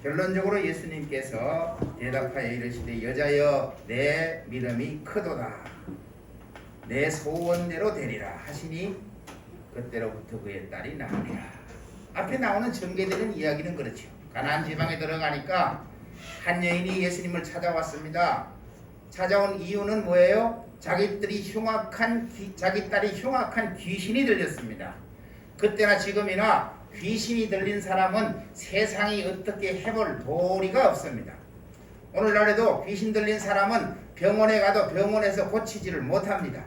결론적으로 예수님께서 대답하여 이르시되 여자여 내 믿음이 크도다 내 소원대로 되리라 하시니 그때로부터 그의 딸이 나으니라. 앞에 나오는 전개되는 이야기는 그렇죠. 가나안 지방에 들어가니까 한 여인이 예수님을 찾아왔습니다. 찾아온 이유는 뭐예요? 자기 딸이 흉악한 귀신이 들렸습니다. 그때나 지금이나 귀신이 들린 사람은 세상이 어떻게 해볼 도리가 없습니다. 오늘날에도 귀신 들린 사람은 병원에 가도 병원에서 고치지를 못합니다.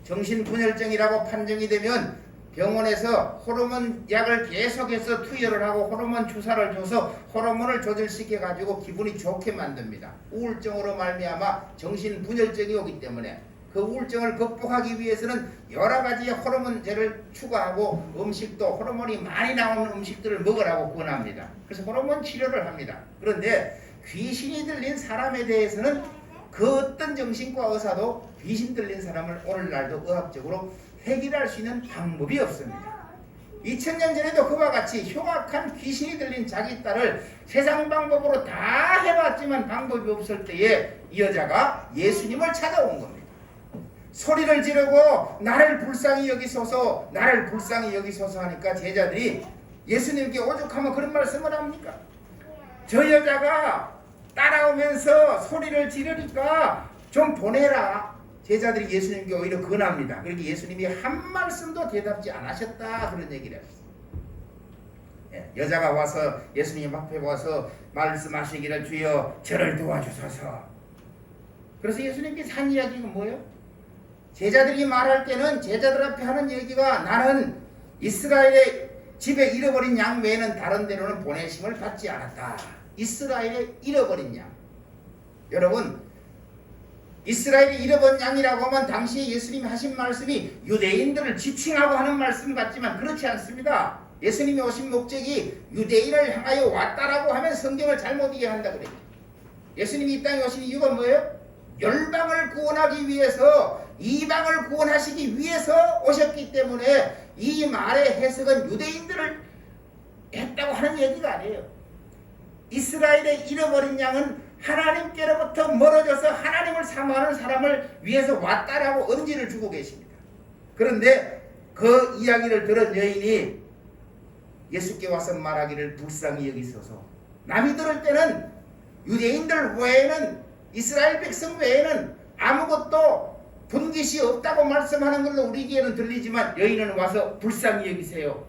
정신분열증이라고 판정이 되면 병원에서 호르몬 약을 계속해서 투여를 하고 호르몬 주사를 줘서 호르몬을 조절시켜 가지고 기분이 좋게 만듭니다. 우울증으로 말미암아 정신분열증이 오기 때문에 그 우울증을 극복하기 위해서는 여러 가지의 호르몬제를 추가하고 음식도 호르몬이 많이 나오는 음식들을 먹으라고 권합니다. 그래서 호르몬 치료를 합니다. 그런데 귀신이 들린 사람에 대해서는 그 어떤 정신과 의사도 귀신 들린 사람을 오늘날도 의학적으로 해결할 수 있는 방법이 없습니다. 2000년 전에도 그와 같이 흉악한 귀신이 들린 자기 딸을 세상 방법으로 다 해봤지만 방법이 없을 때에 이 여자가 예수님을 찾아온 겁니다. 소리를 지르고 나를 불쌍히 여기소서 나를 불쌍히 여기소서 하니까 제자들이 예수님께 오죽하면 그런 말씀을 합니까? 저 여자가 따라오면서 소리를 지르니까 좀 보내라. 제자들이 예수님께 오히려 권합니다. 그러니까 예수님이 한 말씀도 대답지 않으셨다 그런 얘기를 했어요. 여자가 와서 예수님 앞에 와서 말씀하시기를 주여 저를 도와주소서. 그래서 예수님께서 한 이야기가 뭐예요? 제자들이 말할 때는 제자들 앞에 하는 얘기가 나는 이스라엘의 집에 잃어버린 양 외에는 다른 데로는 보내심을 받지 않았다. 이스라엘의 잃어버린 양. 여러분 이스라엘이 잃어버린 양이라고 하면 당시에 예수님이 하신 말씀이 유대인들을 지칭하고 하는 말씀 같지만 그렇지 않습니다. 예수님이 오신 목적이 유대인을 향하여 왔다라고 하면 성경을 잘못 이해한다 그래요. 예수님이 이 땅에 오신 이유가 뭐예요? 열방을 구원하기 위해서 이방을 구원하시기 위해서 오셨기 때문에 이 말의 해석은 유대인들을 했다고 하는 얘기가 아니에요. 이스라엘의 잃어버린 양은 하나님께로부터 멀어져서 하나님을 사모하는 사람을 위해서 왔다라고 언지를 주고 계십니다. 그런데 그 이야기를 들은 여인이 예수께 와서 말하기를 불쌍히 여기소서. 남이 들을 때는 유대인들 외에는 이스라엘 백성 외에는 아무것도 분깃이 없다고 말씀하는 걸로 우리 귀에는 들리지만 여인은 와서 불쌍히 여기세요.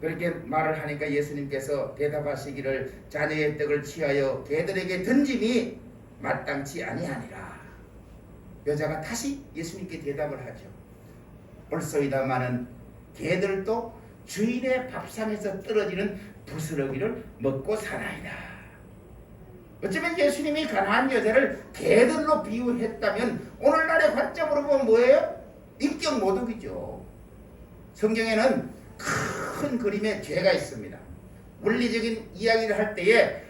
그렇게 말을 하니까 예수님께서 대답하시기를 자녀의 떡을 취하여 개들에게 던짐이 마땅치 아니하니라. 여자가 다시 예수님께 대답을 하죠. 옳소이다마는 개들도 주인의 밥상에서 떨어지는 부스러기를 먹고 사나이다. 어쩌면 예수님이 가나안 여자를 개들로 비유했다면 오늘날의 관점으로 보면 뭐예요? 인격 모독이죠. 성경에는 큰 그림에 죄가 있습니다. 원리적인 이야기를 할 때에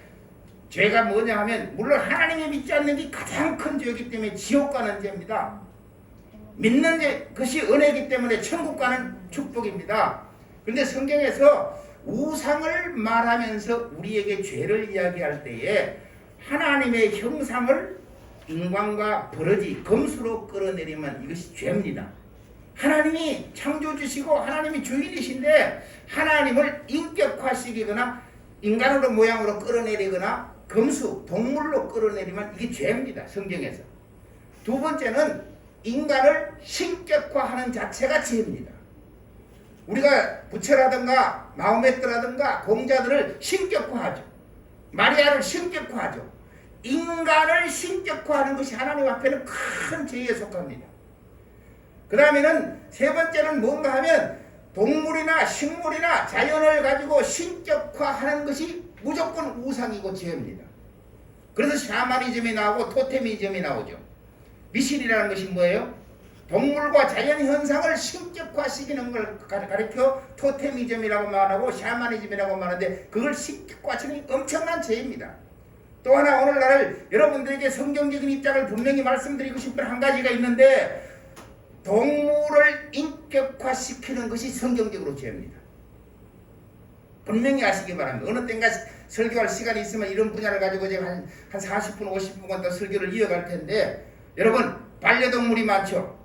죄가 뭐냐 하면 물론 하나님이 믿지 않는 게 가장 큰 죄이기 때문에 지옥 가는 죄입니다. 믿는 죄 그것이 은혜이기 때문에 천국 가는 축복입니다. 그런데 성경에서 우상을 말하면서 우리에게 죄를 이야기할 때에 하나님의 형상을 인간과 버러지, 검수로 끌어내리면 이것이 죄입니다. 하나님이 창조주시고 하나님이 주인이신데 하나님을 인격화시키거나 인간으로 모양으로 끌어내리거나 검수, 동물로 끌어내리면 이게 죄입니다. 성경에서. 두 번째는 인간을 신격화하는 자체가 죄입니다. 우리가 부처라든가 마호메트라든가 공자들을 신격화하죠. 마리아를 신격화하죠. 인간을 신격화하는 것이 하나님 앞에는 큰 죄에 속합니다. 그 다음에는 세 번째는 뭔가 하면 동물이나 식물이나 자연을 가지고 신격화하는 것이 무조건 우상이고 죄입니다. 그래서 샤머니즘이 나오고 토테미즘이 나오죠. 미신이라는 것이 뭐예요? 동물과 자연 현상을 신격화시키는 걸 가리켜 토테미즘이라고 말하고 샤머니즘이라고 말하는데 그걸 신격화시키는 엄청난 죄입니다. 또 하나 오늘날 여러분들에게 성경적인 입장을 분명히 말씀드리고 싶은 한 가지가 있는데 동물을 인격화시키는 것이 성경적으로 죄입니다. 분명히 아시기 바랍니다. 어느 땐가 설교할 시간이 있으면 이런 분야를 가지고 제가 한 40분, 50분간 더 설교를 이어갈 텐데, 여러분, 반려동물이 많죠.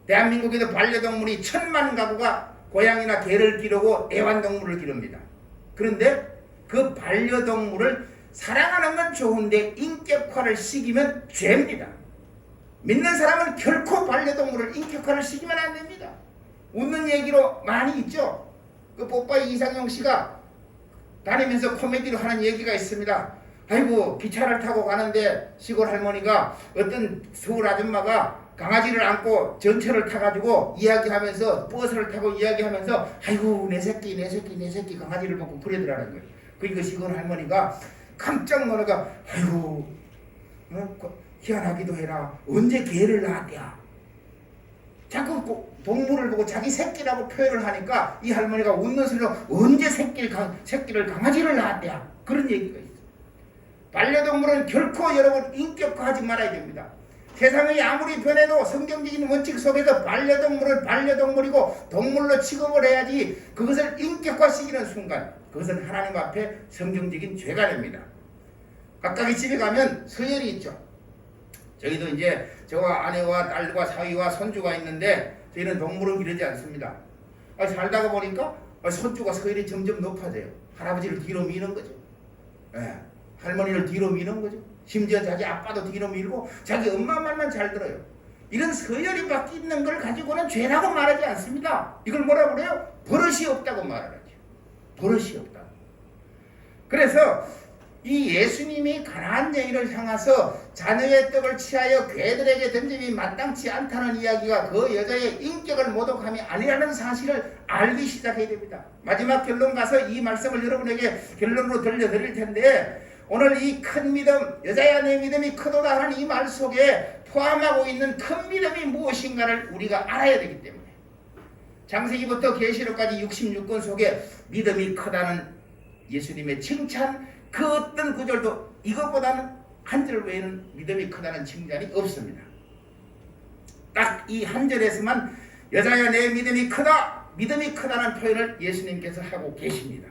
대한민국에도 반려동물이 1000만 가구가 고양이나 개를 기르고 애완동물을 기릅니다. 그런데 그 반려동물을 사랑하는 건 좋은데 인격화를 시키면 죄입니다. 믿는 사람은 결코 반려동물을 인격화를 시키면 안 됩니다. 웃는 얘기로 많이 있죠. 그 뽀빠이 이상용 씨가 다니면서 코미디로 하는 얘기가 있습니다. 아이고, 기차를 타고 가는데 시골 할머니가 어떤 서울 아줌마가 강아지를 안고 전철을 타가지고 이야기하면서, 버스를 타고 이야기하면서 아이고, 내 새끼 강아지를 보고 그러더라는 거예요. 그러니까 시골 할머니가 깜짝 놀라가 아이고, 희한하기도 해라. 언제 개를 낳았대야. 자꾸 동물을 보고 자기 새끼라고 표현을 하니까 이 할머니가 웃는 소리로 언제 새끼를 강아지를 낳았대야. 그런 얘기가 있어요. 반려동물은 결코 여러분 인격화하지 말아야 됩니다. 세상이 아무리 변해도 성경적인 원칙 속에서 반려동물은 반려동물이고 동물로 취급을 해야지, 그것을 인격화시키는 순간 그것은 하나님 앞에 성경적인 죄가 됩니다. 각각의 집에 가면 서열이 있죠. 저희도 이제 저와 아내와 딸과 사위와 손주가 있는데 저희는 동물은 기르지 않습니다. 살다가 보니까 손주가 서열이 점점 높아져요. 할아버지를 뒤로 미는 거죠. 할머니를 뒤로 미는 거죠. 심지어 자기 아빠도 뒤로 밀고 자기 엄마 말만 잘 들어요. 이런 서열이 바뀌는 걸 가지고는 죄라고 말하지 않습니다. 이걸 뭐라고 그래요? 버릇이 없다고 말하죠. 버릇이 없다고. 그래서 이 예수님이 가난한 여인을 향해서 자녀의 떡을 취하여 괴들에게 던짐이 마땅치 않다는 이야기가 그 여자의 인격을 모독함이 아니라는 사실을 알기 시작해야 됩니다. 마지막 결론 가서 이 말씀을 여러분에게 결론으로 들려드릴 텐데, 오늘 이 큰 믿음, 여자야 내 믿음이 크도다 하는 이 말 속에 포함하고 있는 큰 믿음이 무엇인가를 우리가 알아야 되기 때문에, 창세기부터 계시록까지 66권 속에 믿음이 크다는 예수님의 칭찬, 그 어떤 구절도 이것보다는 한 절 외에는 믿음이 크다는 칭찬이 없습니다. 딱 이 한 절에서만 여자야 내 믿음이 크다, 믿음이 크다는 표현을 예수님께서 하고 계십니다.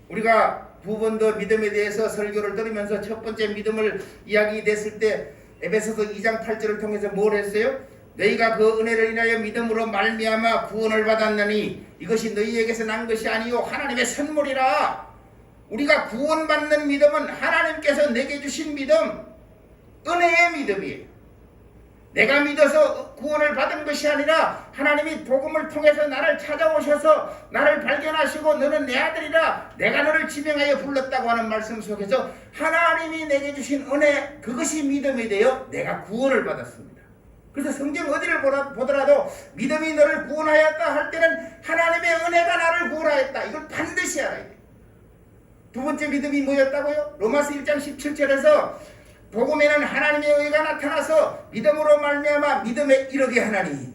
우리가 두 번 더 믿음에 대해서 설교를 들으면서 첫 번째 믿음을 이야기됐을 때 에베소서 2장 8절을 통해서 뭘 했어요? 너희가 그 은혜를 인하여 믿음으로 말미암아 구원을 받았느니 이것이 너희에게서 난 것이 아니요 하나님의 선물이라. 우리가 구원받는 믿음은 하나님께서 내게 주신 믿음, 은혜의 믿음이에요. 내가 믿어서 구원을 받은 것이 아니라 하나님이 복음을 통해서 나를 찾아오셔서 나를 발견하시고 너는 내 아들이라 내가 너를 지명하여 불렀다고 하는 말씀 속에서 하나님이 내게 주신 은혜, 그것이 믿음이 되어 내가 구원을 받았습니다. 그래서 성경 어디를 보더라도 믿음이 너를 구원하였다 할 때는 하나님의 은혜가 나를 구원하였다, 이걸 반드시 알아야 돼요. 두 번째 믿음이 뭐였다고요? 로마서 1장 17절에서 복음에는 하나님의 의가 나타나서 믿음으로 말미암아 믿음에 이르게 하나니.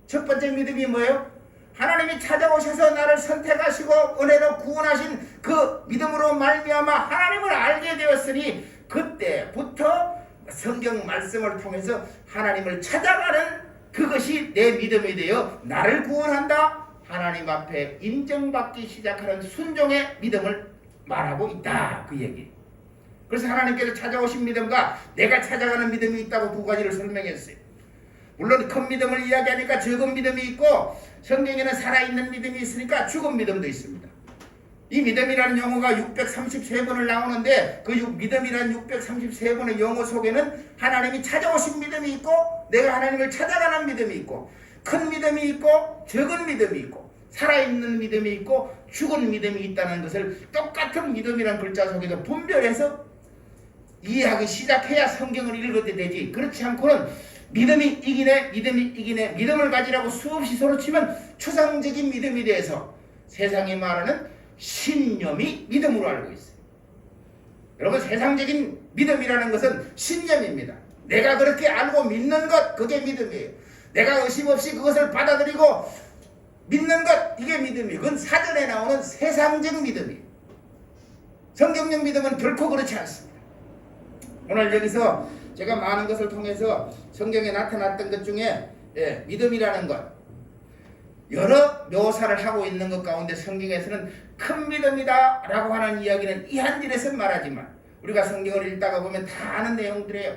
첫 번째 믿음이 뭐예요? 하나님이 찾아오셔서 나를 선택하시고 은혜로 구원하신 그 믿음으로 말미암아 하나님을 알게 되었으니 그때부터 성경 말씀을 통해서 하나님을 찾아가는 그것이 내 믿음이 되어 나를 구원한다, 하나님 앞에 인정받기 시작하는 순종의 믿음을 말하고 있다, 그 얘기. 그래서 하나님께서 찾아오신 믿음과 내가 찾아가는 믿음이 있다고 두 가지를 설명했어요. 물론 큰 믿음을 이야기하니까 적은 믿음이 있고 성경에는 살아있는 믿음이 있으니까 죽은 믿음도 있습니다. 이 믿음이라는 용어가 633번을 나오는데 그 믿음이라는 633번의 용어 속에는 하나님이 찾아오신 믿음이 있고 내가 하나님을 찾아가는 믿음이 있고 큰 믿음이 있고 적은 믿음이 있고 살아있는 믿음이 있고 죽은 믿음이 있다는 것을 똑같은 믿음이라는 글자 속에서 분별해서 이해하기 시작해야 성경을 읽을 때 되지. 그렇지 않고는 믿음이 이기네 믿음을 가지라고 수없이 소리치면 추상적인 믿음에 대해서 세상이 말하는 신념이 믿음으로 알고 있어요. 여러분, 세상적인 믿음이라는 것은 신념입니다. 내가 그렇게 알고 믿는 것, 그게 믿음이에요. 내가 의심 없이 그것을 받아들이고 믿는 것, 이게 믿음이에요. 그건 사전에 나오는 세상적 믿음이에요. 성경적 믿음은 결코 그렇지 않습니다. 오늘 여기서 제가 많은 것을 통해서 성경에 나타났던 것 중에 믿음이라는 것, 여러 묘사를 하고 있는 것 가운데 성경에서는 큰 믿음이다 라고 하는 이야기는 이 한 절에서 말하지만 우리가 성경을 읽다가 보면 다 아는 내용들이에요.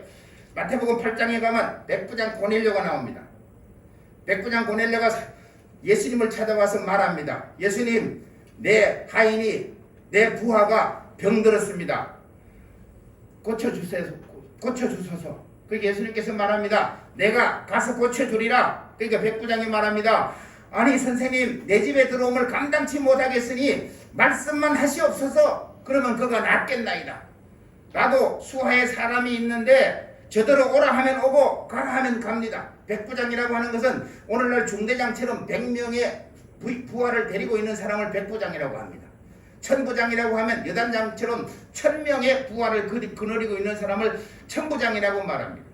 마태복음 8장에 가면 백부장 고넬료가 나옵니다. 백부장 고넬료가 예수님을 찾아와서 말합니다. 예수님, 내 하인이, 내 부하가 병들었습니다. 고쳐주소서. 그러니까 예수님께서 말합니다. 내가 가서 고쳐주리라. 그러니까 백부장이 말합니다. 아니 선생님, 내 집에 들어옴을 감당치 못하겠으니 말씀만 하시옵소서. 그러면 그가 낫겠나이다. 나도 수하에 사람이 있는데 저더러 오라 하면 오고 가라 하면 갑니다. 백부장이라고 하는 것은 오늘날 중대장처럼 100명의 부하를 데리고 있는 사람을 백부장이라고 합니다. 천부장이라고 하면 여단장처럼 1000명의 부하를 거느리고 있는 사람을 천부장이라고 말합니다.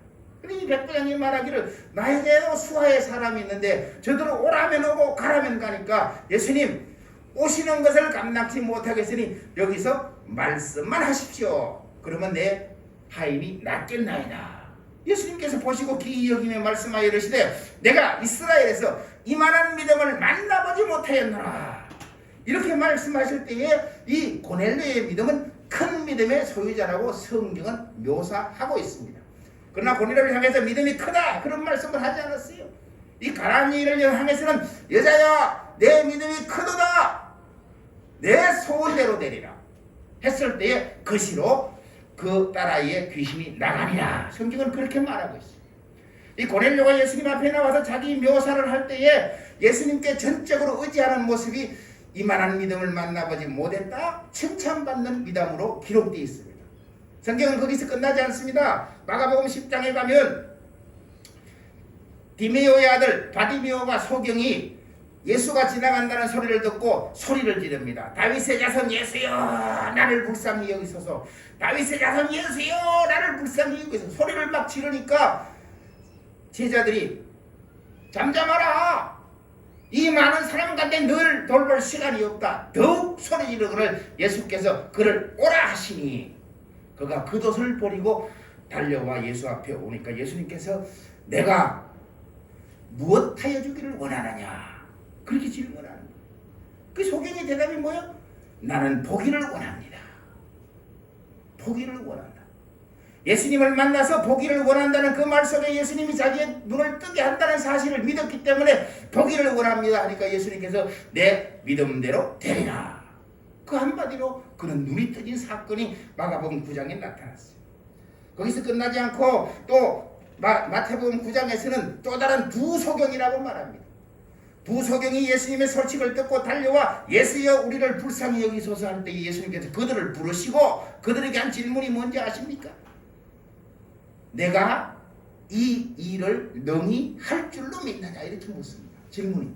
그러니 백부장이 말하기를 나에게도 수하에 사람이 있는데 저더러 오라면 오고 가라면 가니까 예수님, 오시는 것을 감당치 못하겠으니 여기서 말씀만 하십시오. 그러면 내 하인이 낫겠나이다. 예수님께서 보시고 기이 여기며 말씀하여 이르시되 내가 이스라엘에서 이만한 믿음을 만나보지 못하였노라. 이렇게 말씀하실 때에 이 고넬료의 믿음은 큰 믿음의 소유자라고 성경은 묘사하고 있습니다. 그러나 고넬료를 향해서 믿음이 크다 그런 말씀을 하지 않았어요. 이 가난한 여인을 향해서는 여자야, 내 믿음이 크도다. 내 소원대로 되리라 했을 때에 그 시로 그 딸아이의 귀신이 나가니라. 성경은 그렇게 말하고 있어요. 이 고넬료가 예수님 앞에 나와서 자기 묘사를 할 때에 예수님께 전적으로 의지하는 모습이 이만한 믿음을 만나보지 못했다 칭찬받는 미담으로 기록되어 있습니다. 성경은 거기서 끝나지 않습니다. 마가복음 10장에 가면 디메오의 아들 바디메오가 소경이 예수가 지나간다는 소리를 듣고 소리를 지릅니다. 다윗의 자손 예수여 나를 불쌍히 여기소서. 다윗의 자손 예수여 나를 불쌍히 여기소서. 소리를 막 지르니까 제자들이 잠잠하라. 이 많은 사람 가운데 늘 돌볼 시간이 없다. 더욱 소리 지르기를 예수께서 그를 오라 하시니 그가 겉옷을 버리고 달려와 예수 앞에 오니까 예수님께서 내가 무엇하여 주기를 원하느냐 그렇게 질문하는 거예요. 그 소경의 대답이 뭐예요? 나는 보기를 원합니다. 보기를 원한다. 예수님을 만나서 보기를 원한다는 그 말 속에 예수님이 자기의 눈을 뜨게 한다는 사실을 믿었기 때문에 보기를 원합니다 하니까 예수님께서 내 믿음대로 되리라. 그 한마디로 그는 눈이 뜨진 사건이 마가복음 9장에 나타났어요. 거기서 끝나지 않고 또 마태복음 9장에서는 또 다른 두 소경이라고 말합니다. 두 소경이 예수님의 소식을 듣고 달려와 예수여 우리를 불쌍히 여기소서 할 때 예수님께서 그들을 부르시고 그들에게 한 질문이 뭔지 아십니까? 내가 이 일을 능히 할 줄로 믿느냐 이렇게 묻습니다. 질문이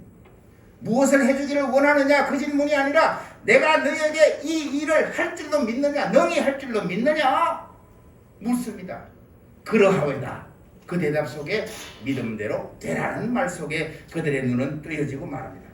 무엇을 해주기를 원하느냐 그 질문이 아니라 내가 너에게 이 일을 할 줄로 믿느냐 능히 할 줄로 믿느냐 묻습니다. 그러하오이다. 그 대답 속에 믿음대로 되라는 말 속에 그들의 눈은 뜨여지고 말합니다.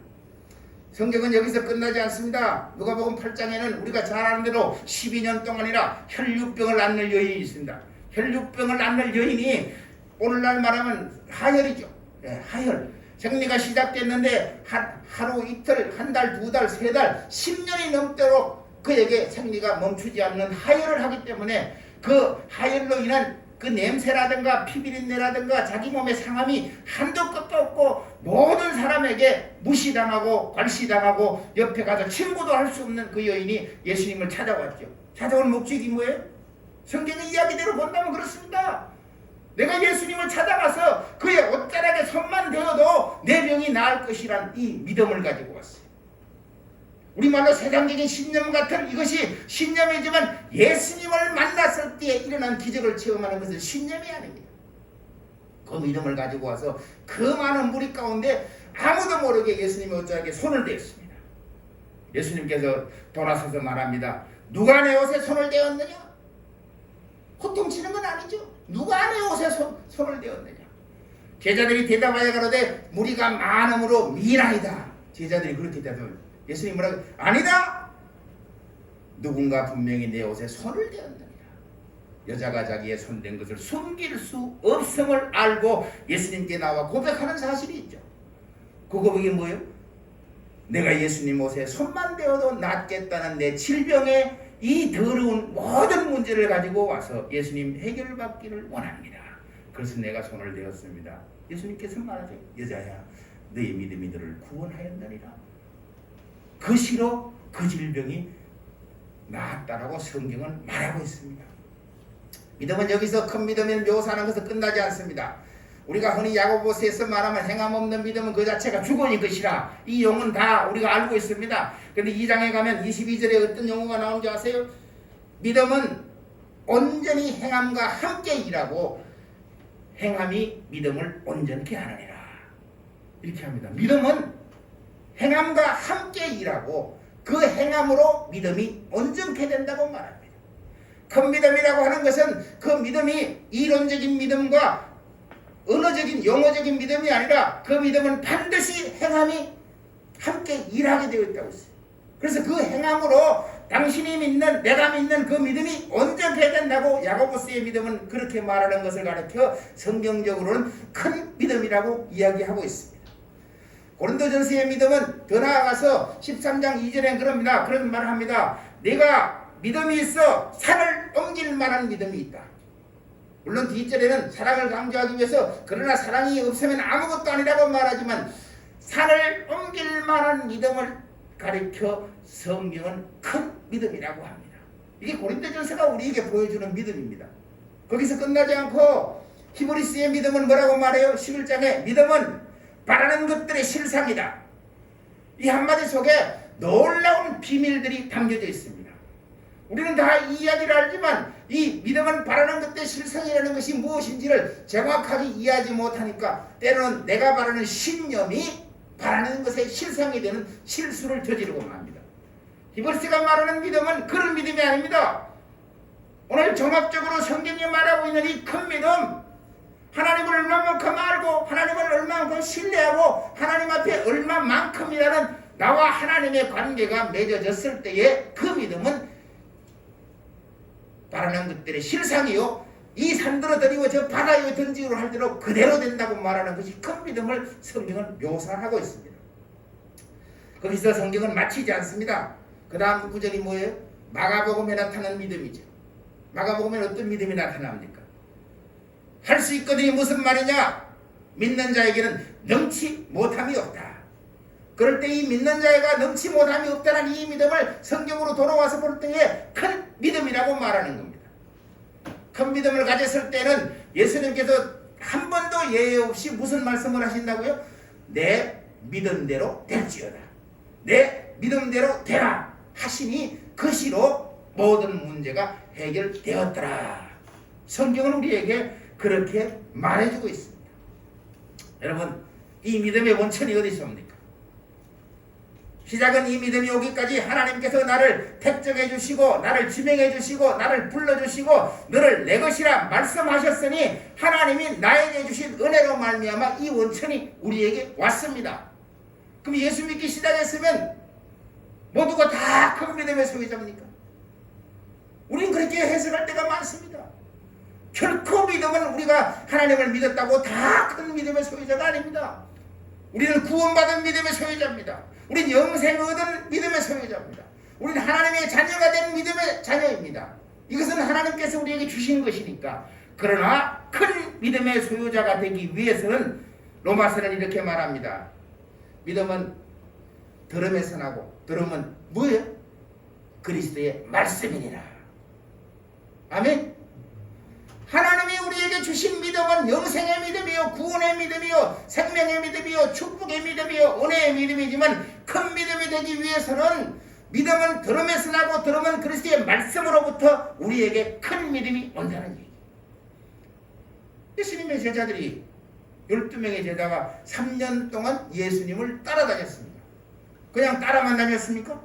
성경은 여기서 끝나지 않습니다. 누가복음 8장에는 우리가 잘 아는 대로 12년 동안이나 혈류병을 앓는 여인이 있습니다. 혈류병을 앓는 여인이 오늘날 말하면 하혈이죠. 네, 하혈. 생리가 시작됐는데 하루 이틀, 한 달, 두 달, 세 달, 10년이 넘도록 그에게 생리가 멈추지 않는 하혈을 하기 때문에 그 하혈로 인한 그 냄새라든가 피비린내라든가 자기 몸의 상함이 한도 끝도 없고 모든 사람에게 무시당하고 괄시당하고 옆에 가서 친구도 할 수 없는 그 여인이 예수님을 찾아왔죠. 찾아온 목적이 뭐예요? 성경의 이야기대로 본다면 그렇습니다. 내가 예수님을 찾아가서 그의 옷가락에 손만 대어도 내 병이 나을 것이란 이 믿음을 가지고 왔어요. 우리말로 세상적인 신념 같은 이것이 신념이지만 예수님을 만났을 때에 일어난 기적을 체험하는 것은 신념이 아닙니다. 그 믿음을 가지고 와서 그 많은 무리 가운데 아무도 모르게 예수님의 옷자락에 손을 대었습니다. 예수님께서 돌아서서 말합니다. 누가 내 옷에 손을 대었느냐? 호통치는 건 아니죠. 누가 내 옷에 손을 대었느냐? 제자들이 대답하여 가로되 무리가 많음으로 미나이다. 제자들이 그렇게 대답합니다. 예수님 뭐라고? 아니다. 누군가 분명히 내 옷에 손을 대었느니라. 여자가 자기의 손댄 것을 숨길 수 없음을 알고 예수님께 나와 고백하는 사실이 있죠. 그 고백이 뭐예요? 내가 예수님 옷에 손만 대어도 낫겠다는 내 질병의 이 더러운 모든 문제를 가지고 와서 예수님 해결받기를 원합니다. 그래서 내가 손을 대었습니다. 예수님께서 말하죠. 여자야, 너의 믿음이 너를 구원하였느니라. 그 시로 그 질병이 나았다라고 성경은 말하고 있습니다. 믿음은 여기서 큰 믿음을 묘사하는 것은 끝나지 않습니다. 우리가 흔히 야고보서에서 말하면 행함 없는 믿음은 그 자체가 죽음인 것이라, 이 용어는 다 우리가 알고 있습니다. 그런데 2장에 가면 22절에 어떤 용어가 나오는지 아세요? 믿음은 온전히 행함과 함께 일하고 행함이 믿음을 온전케 하느니라. 이렇게 합니다. 믿음은 행함과 함께 일하고 그 행함으로 믿음이 온전케 된다고 말합니다. 큰 믿음이라고 하는 것은 그 믿음이 이론적인 믿음과 언어적인 용어적인 믿음이 아니라 그 믿음은 반드시 행함이 함께 일하게 되어 있다고 했어요. 그래서 그 행함으로 당신이 믿는, 내가 믿는 그 믿음이 온전케 된다고 야고보서의 믿음은 그렇게 말하는 것을 가르쳐 성경적으로는 큰 믿음이라고 이야기하고 있습니다. 고린도전서의 믿음은 더 나아가서 13장 2절에 그럽니다. 그런 말을 합니다. 내가 믿음이 있어 산을 옮길 만한 믿음이 있다. 물론 뒷절에는 사랑을 강조하기 위해서 그러나 사랑이 없으면 아무것도 아니라고 말하지만 산을 옮길 만한 믿음을 가리켜 성경은 큰 믿음이라고 합니다. 이게 고린도전서가 우리에게 보여주는 믿음입니다. 거기서 끝나지 않고 히브리스의 믿음은 뭐라고 말해요? 11장에 믿음은 바라는 것들의 실상이다. 이 한마디 속에 놀라운 비밀들이 담겨져 있습니다. 우리는 다 이 이야기를 알지만 이 믿음은 바라는 것들의 실상이라는 것이 무엇인지를 정확하게 이해하지 못하니까 때로는 내가 바라는 신념이 바라는 것의 실상이 되는 실수를 저지르고 맙니다. 히브리스가 말하는 믿음은 그런 믿음이 아닙니다. 오늘 종합적으로 성경이 말하고 있는 이 큰 믿음, 하나님을 얼마만큼 알고 하나님을 얼마만큼 신뢰하고 하나님 앞에 얼마만큼이라는 나와 하나님의 관계가 맺어졌을 때에 그 믿음은 바라는 것들의 실상이요, 이 산들어 드리고 저 바다에 던지기로 할대로 그대로 된다고 말하는 것이 큰 믿음을 성경은 묘사하고 있습니다. 거기서 성경은 마치지 않습니다. 그 다음 구절이 뭐예요? 마가복음에 나타난 믿음이죠. 마가복음에 어떤 믿음이 나타납니까? 할 수 있거든이 무슨 말이냐? 믿는 자에게는 능치 못함이 없다. 그럴 때 이 믿는 자가 능치 못함이 없다는 이 믿음을 성경으로 돌아와서 볼 때에 큰 믿음이라고 말하는 겁니다. 큰 믿음을 가졌을 때는 예수님께서 한 번도 예외 없이 무슨 말씀을 하신다고요? 내 믿음대로 될지어다. 내 믿음대로 되라 하시니 그 시로 모든 문제가 해결되었더라. 성경은 우리에게 그렇게 말해주고 있습니다. 여러분, 이 믿음의 원천이 어디 있습니까? 시작은 이 믿음이 오기까지 하나님께서 나를 택정해 주시고 나를 지명해 주시고 나를 불러주시고 너를 내 것이라 말씀하셨으니 하나님이 나에게 주신 은혜로 말미암아 이 원천이 우리에게 왔습니다. 그럼 예수 믿기 시작했으면 모두가 다 큰 믿음의 소유자입니까? 우리는 그렇게 해석할 때가 많습니다. 결코 믿음은 우리가 하나님을 믿었다고 다 큰 믿음의 소유자가 아닙니다. 우리는 구원받은 믿음의 소유자입니다. 우리는 영생을 얻은 믿음의 소유자입니다. 우리는 하나님의 자녀가 된 믿음의 자녀입니다. 이것은 하나님께서 우리에게 주신 것이니까. 그러나 큰 믿음의 소유자가 되기 위해서는 로마서는 이렇게 말합니다. 믿음은 들음에서 나고 들음은 뭐예요? 그리스도의 말씀이니라. 아멘. 하나님이 우리에게 주신 믿음은 영생의 믿음이요, 구원의 믿음이요, 생명의 믿음이요, 축복의 믿음이요, 은혜의 믿음이지만 큰 믿음이 되기 위해서는 믿음은 들음에서 나고 들음은 그리스도의 말씀으로부터 우리에게 큰 믿음이 온다는 얘기. 예수님의 제자들이 12명의 제자가 3년 동안 예수님을 따라다녔습니다. 그냥 따라만 다녔습니까?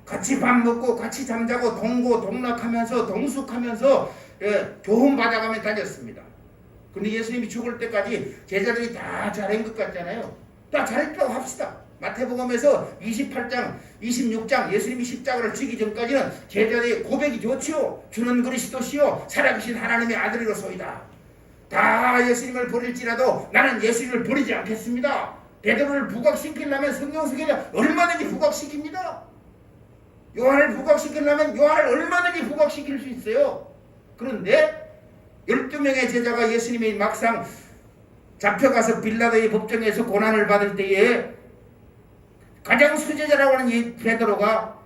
같이 밥 먹고 같이 잠자고 동고동락하면서 동숙하면서 교훈 받아가며 다녔습니다. 근데 예수님이 죽을 때까지 제자들이 다 잘한 것 같잖아요. 다 잘했다고 합시다. 마태복음에서 28장, 26장 예수님이 십자가를 지기 전까지는 제자들의 고백이 좋지요. 주는 그리스도시요 살아계신 하나님의 아들이로소이다. 다 예수님을 버릴지라도 나는 예수님을 버리지 않겠습니다. 베드로를 부각시키려면 성령 속에 얼마든지 부각시킵니다. 요한을 부각시키려면 요한을 얼마든지 부각시킬 수 있어요. 그런데 12명의 제자가 예수님이 막상 잡혀가서 빌라도의 법정에서 고난을 받을 때에 가장 수제자라고 하는 이 베드로가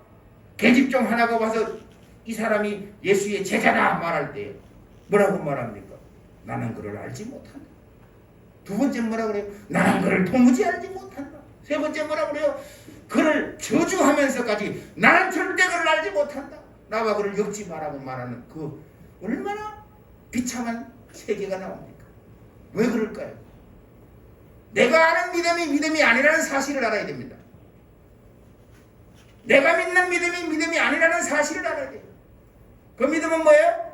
계집종 하나가 와서 이 사람이 예수의 제자다 말할 때 뭐라고 말합니까? 나는 그를 알지 못한다. 두 번째 뭐라 그래요? 나는 그를 도무지 알지 못한다. 세 번째 뭐라 그래요? 그를 저주하면서까지 나는 절대 그를 알지 못한다. 나와 그를 엮지 마라고 말하는 그 얼마나 비참한 세계가 나옵니까? 왜 그럴까요? 내가 아는 믿음이 믿음이 아니라는 사실을 알아야 됩니다. 내가 믿는 믿음이 믿음이 아니라는 사실을 알아야 돼요. 그 믿음은 뭐예요?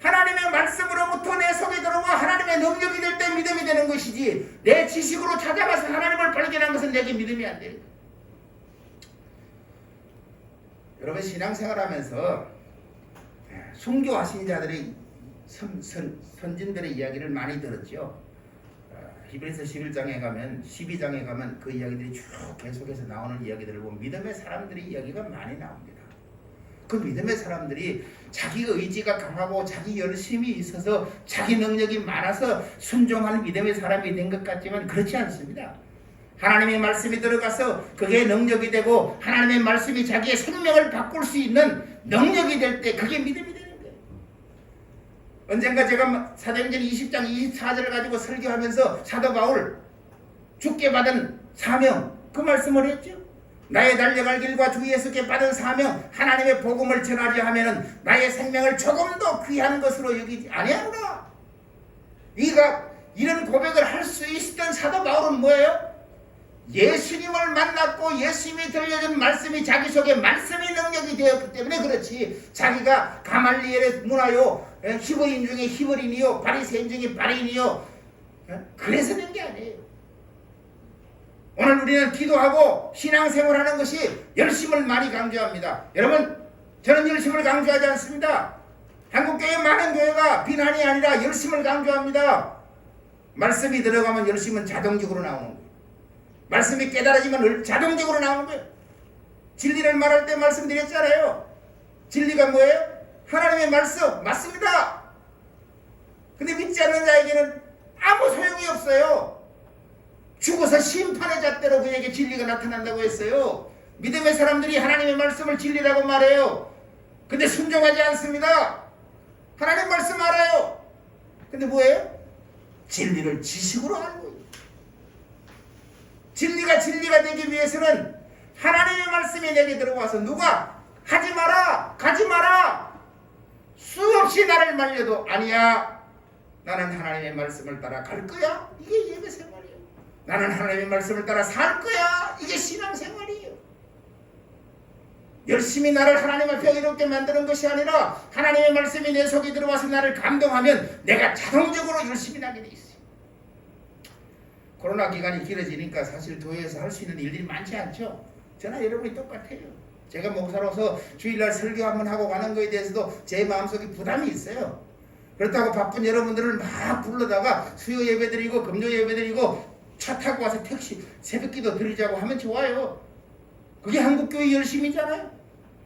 하나님의 말씀으로부터 내 속에 들어와 하나님의 능력이 될 때 믿음이 되는 것이지 내 지식으로 찾아가서 하나님을 발견한 것은 내게 믿음이 안 돼요. 여러분 신앙생활하면서 순교하신 자들의 선진들의 이야기를 많이 들었죠. 히브리서 11장에 가면 12장에 가면 그 이야기들이 쭉 계속해서 나오는 이야기들을 보면 믿음의 사람들의 이야기가 많이 나옵니다. 그 믿음의 사람들이 자기 의지가 강하고 자기 열심이 있어서 자기 능력이 많아서 순종하는 믿음의 사람이 된 것 같지만 그렇지 않습니다. 하나님의 말씀이 들어가서 그게 능력이 되고 하나님의 말씀이 자기의 생명을 바꿀 수 있는 능력이 될 때 그게 믿음이 되는 거예요. 언젠가 제가 사도행전 20장 24절을 가지고 설교하면서 사도 바울 주께 받은 사명 그 말씀을 했죠. 나의 달려갈 길과 주 예수께 받은 사명 하나님의 복음을 전하려 하면은 나의 생명을 조금 더 귀한 것으로 여기지 아니하노라. 이런 고백을 할 수 있었던 사도 바울은 뭐예요? 예수님을 만났고 예수님이 들려준 말씀이 자기 속에 말씀의 능력이 되었기 때문에 그렇지 자기가 가말리엘의 문화요 히브리인 중에 히브리인이요 바리새인 중에 바리새인이요 그래서 된 게 아니에요. 오늘 우리는 기도하고 신앙생활하는 것이 열심을 많이 강조합니다. 여러분 저는 열심을 강조하지 않습니다. 한국교회 많은 교회가 비난이 아니라 열심을 강조합니다. 말씀이 들어가면 열심은 자동적으로 나오는 거예요. 말씀이 깨달아지면 자동적으로 나오는 거예요. 진리를 말할 때 말씀드렸잖아요. 진리가 뭐예요? 하나님의 말씀 맞습니다. 근데 믿지 않는 자에게는 아무 소용이 없어요. 죽어서 심판의 잣대로 그에게 진리가 나타난다고 했어요. 믿음의 사람들이 하나님의 말씀을 진리라고 말해요. 근데 순종하지 않습니다. 하나님 말씀 알아요. 근데 뭐예요? 진리를 지식으로 알고 있어요. 진리가 되기 위해서는 하나님의 말씀이 내게 들어와서 누가 하지 마라 가지 마라 수없이 나를 말려도 아니야 나는 하나님의 말씀을 따라 갈 거야. 이게 예배 생활이에요. 나는 하나님의 말씀을 따라 살 거야. 이게 신앙생활이에요. 열심히 나를 하나님 앞에 이롭게 만드는 것이 아니라 하나님의 말씀이 내 속에 들어와서 나를 감동하면 내가 자동적으로 열심히 나게 돼 있어요. 코로나 기간이 길어지니까 사실 교회에서 할 수 있는 일들이 많지 않죠. 저나 여러분이 똑같아요. 제가 목사로서 주일날 설교 한번 하고 가는 거에 대해서도 제 마음속에 부담이 있어요. 그렇다고 바쁜 여러분들을 막 불러다가 수요 예배드리고 금요 예배드리고 차 타고 와서 택시 새벽기도 드리자고 하면 좋아요. 그게 한국교회 열심이잖아요.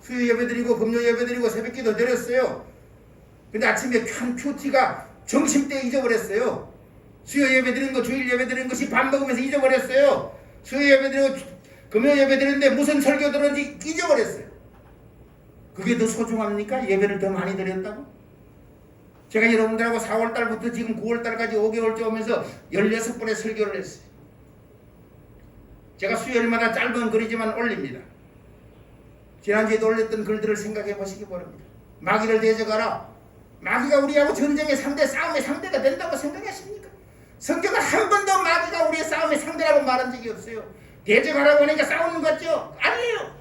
수요 예배드리고 금요 예배드리고 새벽기도 드렸어요. 근데 아침에 한 큐티가 점심때 잊어버렸어요. 수요 예배드린 거 주일 예배드린 것이 밥 먹으면서 잊어버렸어요. 수요 예배드리고 금요 예배드리는데 무슨 설교 들었는지 잊어버렸어요. 그게 더 소중합니까? 예배를 더 많이 드렸다고? 제가 여러분들하고 4월달부터 지금 9월달까지 5개월째 오면서 16번의 설교를 했어요. 제가 수요일마다 짧은 글이지만 올립니다. 지난주에도 올렸던 글들을 생각해 보시기 바랍니다. 마귀를 대적하라. 마귀가 우리하고 전쟁의 상대, 싸움의 상대가 된다고 생각하십니까? 성경은 한 번도 마귀가 우리의 싸움의 상대라고 말한 적이 없어요. 대적하라고 하니까 싸우는 것 같죠? 아니에요.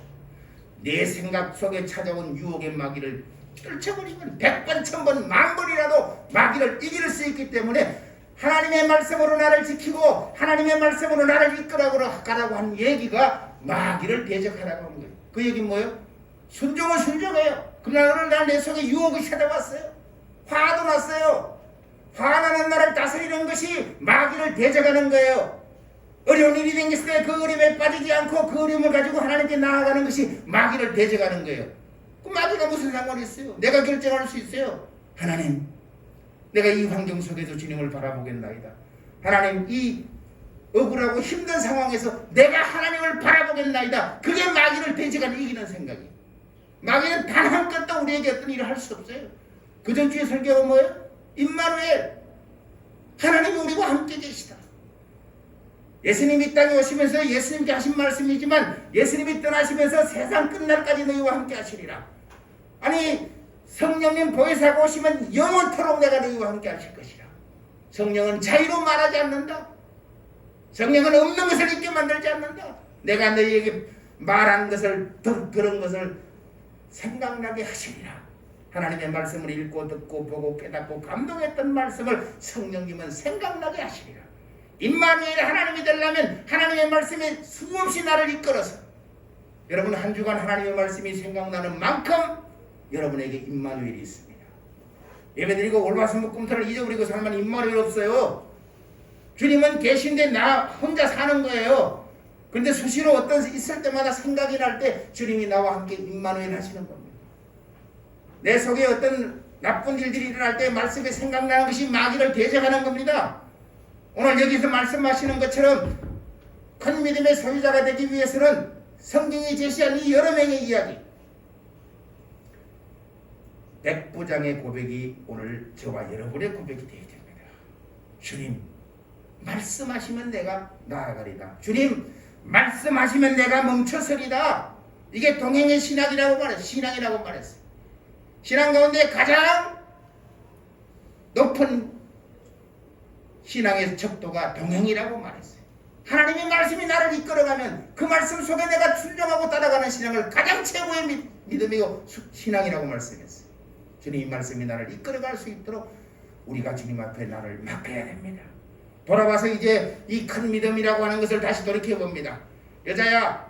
내 생각 속에 찾아온 유혹의 마귀를 떨쳐버리면 100번, 1000번, 만번이라도 마귀를 이길 수 있기 때문에 하나님의 말씀으로 나를 지키고 하나님의 말씀으로 나를 이끌어가라고 하는 얘기가 마귀를 대적하라고 하는 거예요. 그 얘기는 뭐예요? 순종은 순종해요. 그러나 어느 날 내 속에 유혹이 찾아왔어요. 화도 났어요. 화나는 나를 다스리는 것이 마귀를 대적하는 거예요. 어려운 일이 생겼을 때 그 어려움에 빠지지 않고 그 어려움을 가지고 하나님께 나아가는 것이 마귀를 대적하는 거예요. 그 마귀가 무슨 상관이 있어요? 내가 결정할 수 있어요. 하나님, 내가 이 환경 속에서 주님을 바라보겠나이다. 하나님, 이 억울하고 힘든 상황에서 내가 하나님을 바라보겠나이다. 그게 마귀를 대적하는 이기는 생각이에요. 마귀는 단 한 끗도 우리에게 어떤 일을 할 수 없어요. 그 전주에 설교가 뭐예요? 임마누엘, 하나님이 우리와 함께 계시다. 예수님이 땅에 오시면서 예수님께 하신 말씀이지만 예수님이 떠나시면서 세상 끝날까지 너희와 함께 하시리라. 아니, 성령님 보혜사가 오시면 영원토록 내가 너희와 함께 하실 것이라. 성령은 자유로 말하지 않는다. 성령은 없는 것을 있게 만들지 않는다. 내가 너희에게 말한 것을 그런 것을 생각나게 하시리라. 하나님의 말씀을 읽고 듣고 보고 깨닫고 감동했던 말씀을 성령님은 생각나게 하시리라. 임마누엘 하나님이 되려면 하나님의 말씀에 수없이 나를 이끌어서 여러분 한 주간 하나님의 말씀이 생각나는 만큼 여러분에게 임마누엘이 있습니다. 예배드리고 올바수목금토를 잊어버리고 살면 임마누엘 없어요. 주님은 계신데 나 혼자 사는 거예요. 그런데 수시로 어떤 있을 때마다 생각이 날 때 주님이 나와 함께 임마누엘 하시는 겁니다. 내 속에 어떤 나쁜 일들이 일어날 때 말씀에 생각나는 것이 마귀를 대적하는 겁니다. 오늘 여기서 말씀하시는 것처럼 큰 믿음의 소유자가 되기 위해서는 성경이 제시한 이 여러 명의 이야기, 백부장의 고백이 오늘 저와 여러분의 고백이 되어야 됩니다. 주님, 말씀하시면 내가 나아가리다. 주님, 말씀하시면 내가 멈춰서리다. 이게 동행의 신앙이라고 말했어요. 신앙이라고 말했어요. 신앙 가운데 가장 높은 신앙의 척도가 동행이라고 말했어요. 하나님의 말씀이 나를 이끌어가면 그 말씀 속에 내가 순종하고 따라가는 신앙을 가장 최고의 믿음이고 신앙이라고 말씀했어요. 주님, 이 말씀이 나를 이끌어갈 수 있도록 우리가 주님 앞에 나를 맡겨야 됩니다. 돌아와서 이제 이 큰 믿음이라고 하는 것을 다시 돌이켜봅니다. 여자야,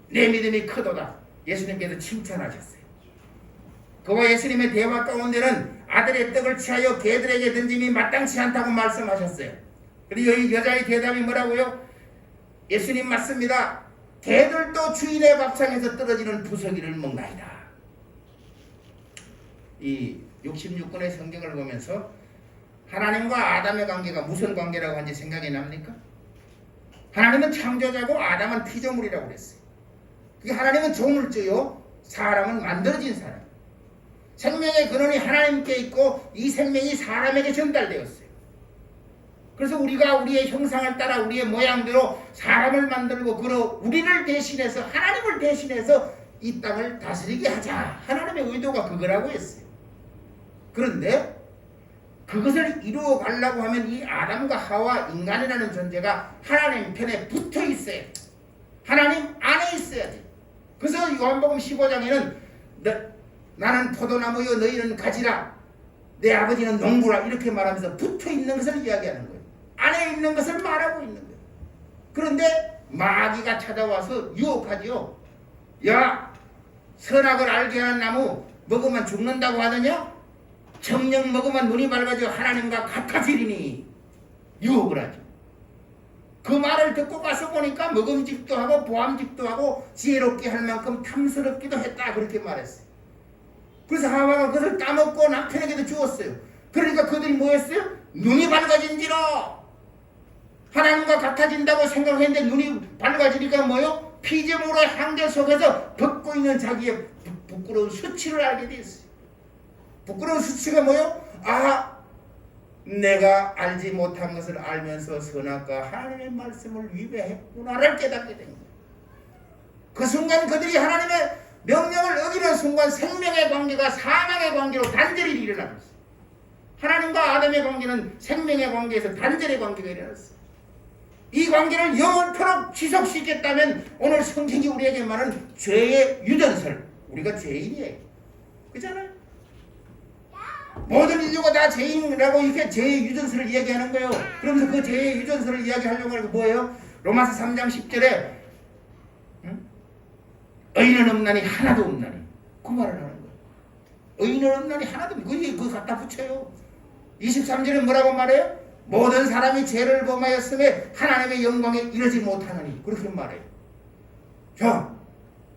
내 믿음이 크도다. 예수님께서 칭찬하셨어요. 그와 예수님의 대화 가운데는 아들의 떡을 취하여 개들에게 던짐이 마땅치 않다고 말씀하셨어요. 그리고 이 여자의 대답이 뭐라고요? 예수님 맞습니다. 개들도 주인의 밥상에서 떨어지는 부서기를 먹나이다. 이 66권의 성경을 보면서 하나님과 아담의 관계가 무슨 관계라고 하는지 생각이 납니까? 하나님은 창조자고 아담은 피조물이라고 그랬어요. 그게 하나님은 조물주요, 사람은 만들어진 사람. 생명의 근원이 하나님께 있고 이 생명이 사람에게 전달되었어요. 그래서 우리가 우리의 형상을 따라 우리의 모양대로 사람을 만들고 그러 우리를 대신해서 하나님을 대신해서 이 땅을 다스리게 하자. 하나님의 의도가 그거라고 했어요. 그런데 그것을 이루어 가려고 하면 이 아담과 하와 인간이라는 존재가 하나님 편에 붙어 있어야 돼. 하나님 안에 있어야 돼. 그래서 요한복음 15장에는 나는 포도나무여 너희는 가지라, 내 아버지는 농부라, 이렇게 말하면서 붙어 있는 것을 이야기하는 거예요. 안에 있는 것을 말하고 있는 거예요. 그런데 마귀가 찾아와서 유혹하지요. 야, 선악을 알게 하는 나무 먹으면 죽는다고 하더냐? 정녕 먹으면 눈이 밝아져 하나님과 같아지리니, 유혹을 하죠. 그 말을 듣고 가서 보니까 먹음직도 하고 보암직도 하고 지혜롭게 할 만큼 탐스럽기도 했다, 그렇게 말했어요. 그래서 하와가 그것을 따먹고 남편에게도 주었어요. 그러니까 그들이 뭐 했어요? 눈이 밝아진지로, 하나님과 같아진다고 생각했는데 눈이 밝아지니까 뭐요? 피조물의 한계 속에서 벗고 있는 자기의 부끄러운 수치를 알게 됐어요. 부끄러운 수치가 뭐요? 아, 내가 알지 못한 것을 알면서 선악과 하나님의 말씀을 위배했구나를 깨닫게 된 거예요. 그 순간 그들이 하나님의 명령을 어기는 순간 생명의 관계가 사망의 관계로 단절이 일어나고 있어요. 하나님과 아담의 관계는 생명의 관계에서 단절의 관계가 일어났어요. 이 관계를 영원토록 지속시켰다면 오늘 성경이 우리에게 말하는 죄의 유전설, 우리가 죄인이에요. 그렇잖아요? 모든 인류가 다 죄인이라고 이렇게 죄의 유전설을 이야기하는 거예요. 그러면서 그 죄의 유전설을 이야기하려고 하는 게 뭐예요? 로마서 3장 10절에 의인은 없나니 하나도 없나니, 그 말을 하는 거예요. 의인은 없나니 하나도 없나니, 그거 갖다 붙여요. 23절에 뭐라고 말해요? 모든 사람이 죄를 범하였음에 하나님의 영광에 이르지 못하느니 그렇게 말해요. 자,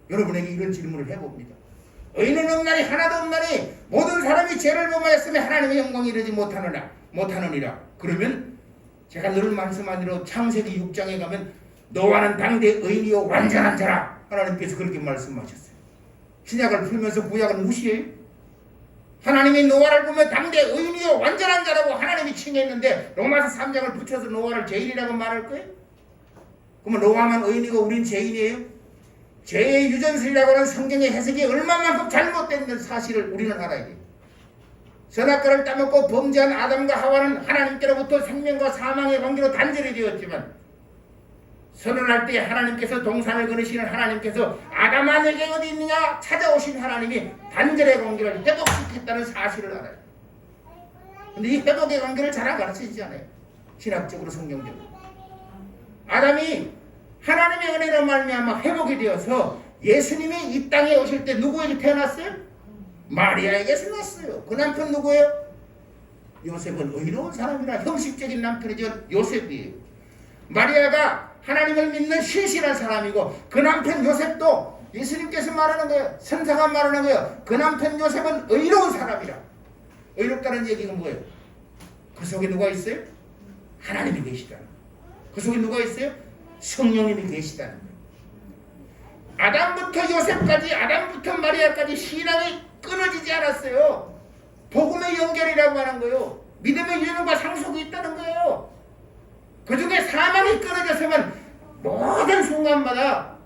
여러분에게 이런 질문을 해봅니다. 의인은 없나니 하나도 없나니 모든 사람이 죄를 범하였음에 하나님의 영광에 이르지 못하느니라. 그러면 제가 늘 말씀한 대로 창세기 6장에 가면 너와는 당대 의인이요 완전한 자라 하나님께서 그렇게 말씀하셨어요. 신약을 풀면서 구약을 무시해요. 하나님이 노아를 보면 당대 의인이요 완전한 자라고 하나님이 칭했는데 로마서 3장을 붙여서 노아를 죄인이라고 말할 거예요? 그러면 노아만 의인이고 우린 죄인이에요? 죄의 유전설이라고 하는 성경의 해석이 얼마만큼 잘못된 사실을 우리는 알아야 돼요. 선악과를 따먹고 범죄한 아담과 하와는 하나님께로부터 생명과 사망의 관계로 단절이 되었지만 선언할 때 하나님께서 동산을 거느시는 하나님께서 아담아 내게 어디 있느냐 찾아오신 하나님이 단절의 관계를 회복시켰다는 사실을 알아요. 근데 이 회복의 관계를 잘 안 가르치지 않아요. 신학적으로 성경적으로. 아담이 하나님의 은혜로 말미암아 회복이 되어서 예수님이 이 땅에 오실 때 누구에게 태어났어요? 마리아에게서 났어요. 그 남편 누구예요? 요셉은 의로운 사람이라 형식적인 남편이죠. 요셉이에요. 마리아가 하나님을 믿는 신실한 사람이고 그 남편 요셉도 예수님께서 말하는 거예요. 선사가 말하는 거예요. 그 남편 요셉은 의로운 사람이라. 의롭다는 얘기가 뭐예요? 그 속에 누가 있어요? 하나님이 계시다는 거예요. 그 속에 누가 있어요? 성령님이 계시다는 거예요. 아담부터 요셉까지 아담부터 마리아까지 신앙이 끊어지지 않았어요. 복음의 연결이라고 하는 거예요. 믿음의 유전과 상속이 있다는 거예요. 그 중에 사망이 끊어졌으면 모든 순간마다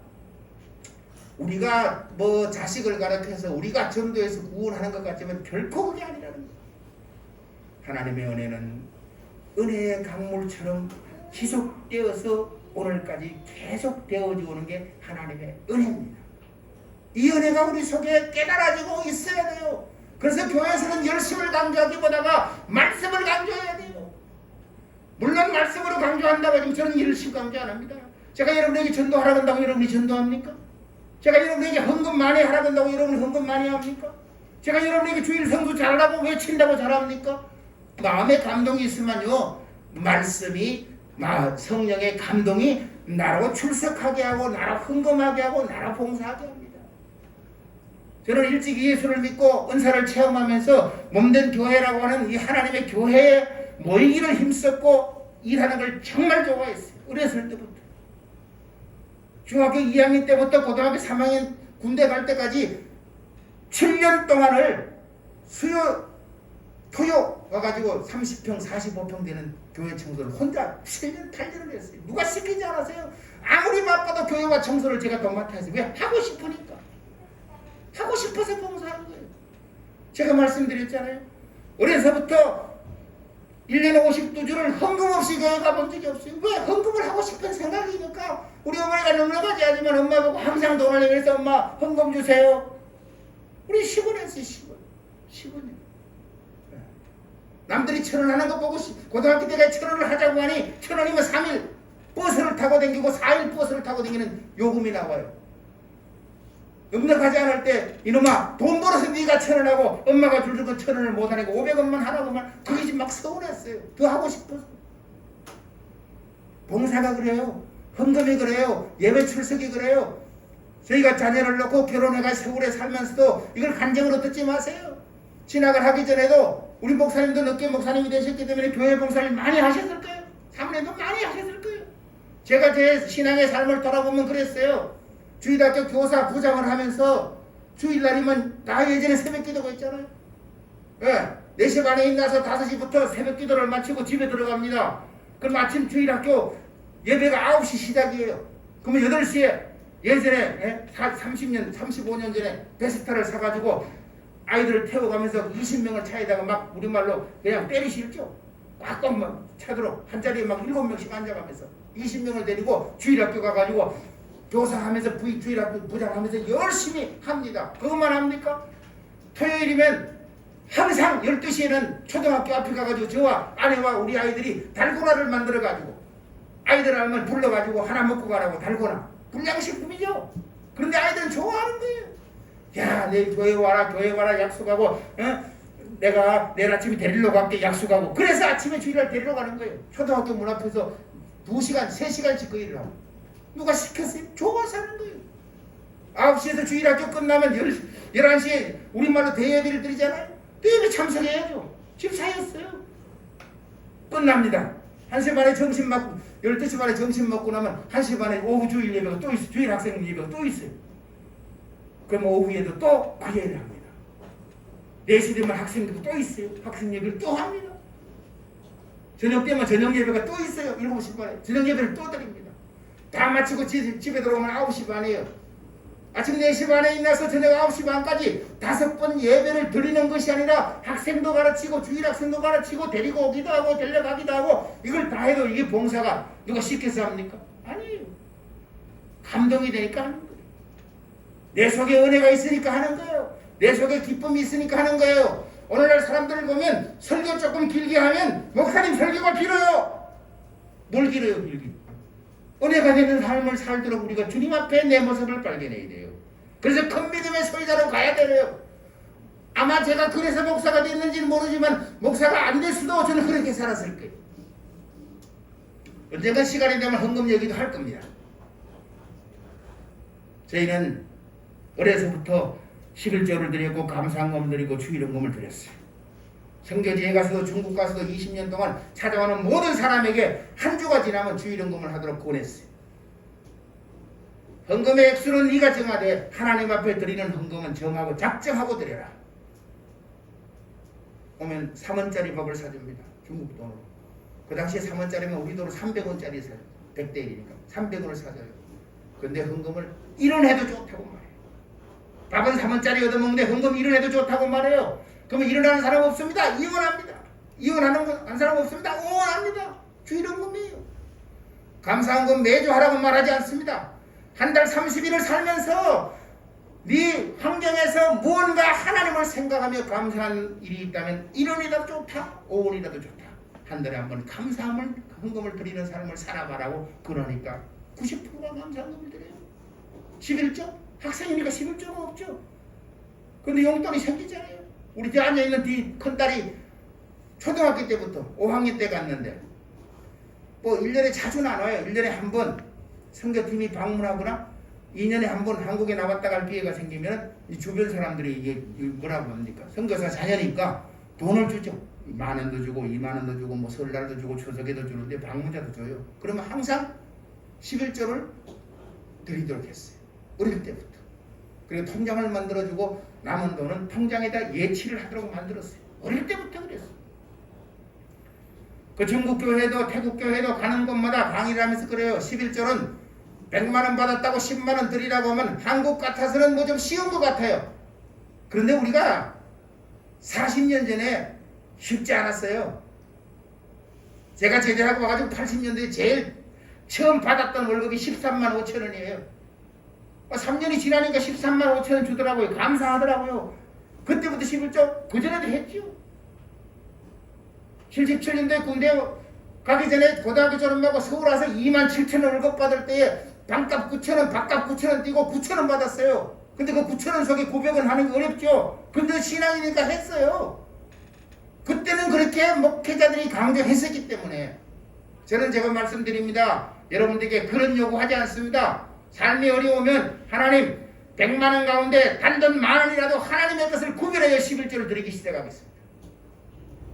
우리가 뭐 자식을 가르쳐서 우리가 전도해서 구원하는 것 같지만 결코 그게 아니라는 거예요. 하나님의 은혜는 은혜의 강물처럼 지속되어서 오늘까지 계속 되어지고 오는 게 하나님의 은혜입니다. 이 은혜가 우리 속에 깨달아지고 있어야 돼요. 그래서 교회에서는 열심을 강조하기보다가 말씀을 강조해야 돼요. 물론 말씀으로 강조한다고 하지만 저는 열심 강조 안 합니다. 제가 여러분에게 전도하라고 한다고 여러분이 전도합니까? 제가 여러분에게 헌금 많이 하라고 한다고 여러분이 헌금 많이 합니까? 제가 여러분에게 주일 성수 잘하라고 외친다고 잘합니까? 마음에 감동이 있으면요 말씀이 성령의 감동이 나로 출석하게 하고 나로 헌금하게 하고 나로 봉사하게 합니다. 저는 일찍 예수를 믿고 은사를 체험하면서 몸된 교회라고 하는 이 하나님의 교회에 모이기를 힘썼고 일하는 걸 정말 좋아했어요. 어렸을 때부터. 중학교 2학년 때부터 고등학교 3학년 군대 갈 때까지 7년 동안을 토요 와가지고 30평 45평 되는 교회 청소를 혼자 7년 8년을 했어요. 누가 시키지 않았어요. 아무리 바빠도 교회와 청소를 제가 도맡아 했어요. 왜? 하고 싶으니까. 하고 싶어서 봉사하는 거예요. 제가 말씀드렸잖아요. 어려서부터 1년에 52주를 헌금 없이 교회 가본 적이 없어요. 왜? 헌금을 하고 싶은 생각이니까. 우리 어머니가 넉넉하지 않지만 엄마 보고 항상 돈을 내면서 엄마 헌금 주세요. 우리 10원 했어요. 10원이요. 남들이 1,000원 하는 거 보고 고등학교 때가 1,000원을 하자고 하니 1,000원이면 3일 버스를 타고 다니고 4일 버스를 타고 다니는 요금이 나와요. 넉넉하지 않을 때 이놈아 돈 벌어서 네가 1,000원 하고 엄마가 줄 건 1,000원을 못 하니까 500원만 하라고만 그게 지금 막 서운했어요. 더 하고 싶어서. 봉사가 그래요. 헌금이 그래요. 예배 출석이 그래요. 저희가 자녀를 놓고 결혼해가 서울에 살면서도 이걸 간증으로 듣지 마세요. 진학을 하기 전에도 우리 목사님도 늦게 목사님이 되셨기 때문에 교회 봉사를 많이 하셨을 거예요. 사모님도 많이 하셨을 거예요. 제가 제 신앙의 삶을 돌아보면 그랬어요. 주일학교 교사 부장을 하면서 주일날이면 나 예전에 새벽 기도가 있잖아요. 예, 4시 반에 일어나서 5시부터 새벽 기도를 마치고 집에 들어갑니다. 그럼 아침 주일학교 예배가 9시 시작이에요. 그러면 8시에 예전에 30년, 35년 전에 베스타를 사가지고 아이들을 태워가면서 20명을 차에다가 막 우리말로 그냥 때리실죠. 꽉꽉 막 차도록 한 자리에 막 7명씩 앉아가면서 20명을 데리고 주일학교 가가지고 교사하면서 주일학교 부장하면서 열심히 합니다. 그것만 합니까? 토요일이면 항상 12시에는 초등학교 앞에 가가지고 저와 아내와 우리 아이들이 달고나를 만들어가지고 아이들 알면 불러가지고 하나 먹고 가라고 달고나. 불량식품이죠. 그런데 아이들은 좋아하는 거예요. 야, 내일 교회 와라 약속하고 내가 내일 아침에 데리러 갈게 약속하고 그래서 아침에 주일날 데리러 가는 거예요. 초등학교 문 앞에서 2시간, 3시간씩 그 일을 하고 누가 시켰어요? 좋아서 하는 거예요. 9시에서 주일학교 끝나면 11시에 우리말로 대예비를 드리잖아요. 대예비 참석해야죠. 집사였어요. 끝납니다. 1시 반에 점심 먹고 12시 반에 점심 먹고 나면 1시 반에 오후 주일 예배가 또 있어요. 주일 학생 예배가 또 있어요. 그럼 오후에도 또 그 예배를 합니다. 4시 되면 학생들도 또 있어요. 학생 예배를 또 합니다. 저녁 되면 저녁 예배가 또 있어요. 7시 반에 저녁 예배를 또 드립니다. 다 마치고 집에 들어오면 9시 반이에요. 아침 4시 반에 일어나서 저녁 9시 반까지 5번 예배를 드리는 것이 아니라 학생도 가르치고 주일 학생도 가르치고 데리고 오기도 하고 데려가기도 하고 이걸 다 해도 이게 봉사가 누가 시켜서 합니까? 아니에요. 감동이 되니까 하는 거예요. 내 속에 은혜가 있으니까 하는 거예요. 내 속에 기쁨이 있으니까 하는 거예요. 오늘날 사람들을 보면 설교 조금 길게 하면 목사님 설교가 길어요. 뭘 길어요 길게. 은혜가 되는 삶을 살도록 우리가 주님 앞에 내 모습을 발견해야 돼요. 그래서 큰 믿음의 소유자로 가야 돼요. 아마 제가 그래서 목사가 됐는지는 모르지만 목사가 안 됐어도 저는 그렇게 살았을 거예요. 언젠가 시간이 되면 헌금 얘기도 할 겁니다. 저희는 어려서부터 11조를 드렸고 감사헌금 드리고 주일헌금을 드렸어요. 선교지에 가서도 중국 가서도 20년 동안 찾아오는 모든 사람에게 한 주가 지나면 주일헌금을 하도록 권했어요. 헌금의 액수는 네가 정하되 하나님 앞에 드리는 헌금은 정하고 작정하고 드려라. 오면 3원짜리 밥을 사줍니다. 중국 돈으로. 그 당시에 3원짜리면 우리 돈으로 300원짜리 사요. 100대 1이니까 300원을 사줘요. 근데 헌금을 1원 해도 좋다고 말해요. 밥은 3원짜리 얻어먹는데 헌금 1원 해도 좋다고 말해요. 그러면 일어나는 사람 없습니다. 이혼합니다. 이혼하는 사람 없습니다. 응원합니다. 주일헌금이에요. 감사헌금 매주 하라고 말하지 않습니다. 한 달 30일을 살면서 네 환경에서 무언가 하나님을 생각하며 감사한 일이 있다면 1원이라도 좋다. 5원이라도 좋다. 한 달에 한 번 감사함을 헌금을 드리는 삶을 살아가라고 그러니까 90%가 감사헌금을 드려요. 11조? 학생이니까 11조가 없죠. 근데 용돈이 생기잖아요. 우리 집 앉아있는 뒤 큰딸이 초등학교 때부터 5학년 때 갔는데 뭐 1년에 자주는 안 와요. 1년에 한 번 선교팀이 방문하거나 2년에 한 번 한국에 나왔다 갈 기회가 생기면 이 주변 사람들이 이게 뭐라고 합니까? 선교사 자녀니까 돈을 주죠. 10,000원도 주고 20,000원도 주고 뭐 설날도 주고 추석에도 주는데 방문자도 줘요. 그러면 항상 11조를 드리도록 했어요. 어릴 때부터. 그리고 통장을 만들어주고 남은 돈은 통장에다 예치를 하도록 만들었어요. 어릴 때부터 그랬어요. 그 중국교회도 태국교회도 가는 곳마다 강의를 하면서 그래요. 11조는 100만원 받았다고 10만원 드리라고 하면 한국 같아서는 뭐 좀 쉬운 것 같아요. 그런데 우리가 40년 전에 쉽지 않았어요. 제가 제대하고 와가지고 80년대에 제일 처음 받았던 월급이 13만 5천 원이에요. 3년이 지나니까 13만 5천 원 주더라고요. 감사하더라고요. 그때부터 11조 그전에도 했죠. 77년도에 군대 가기 전에 고등학교 졸업하고 서울 와서 2만 7천 원 월급 받을 때에 방값 9천 원, 밥값 9천 원 띄고 9천 원 받았어요. 근데 그 9천 원 속에 900원 하는 게 어렵죠. 근데 신앙이니까 했어요. 그때는 그렇게 목회자들이 강조했었기 때문에 저는 제가 말씀드립니다. 여러분들에게 그런 요구하지 않습니다. 삶이 어려우면 하나님 100만 원 가운데 단돈 10,000원이라도 하나님의 것을 구별하여 11조를 드리기 시작하겠습니다.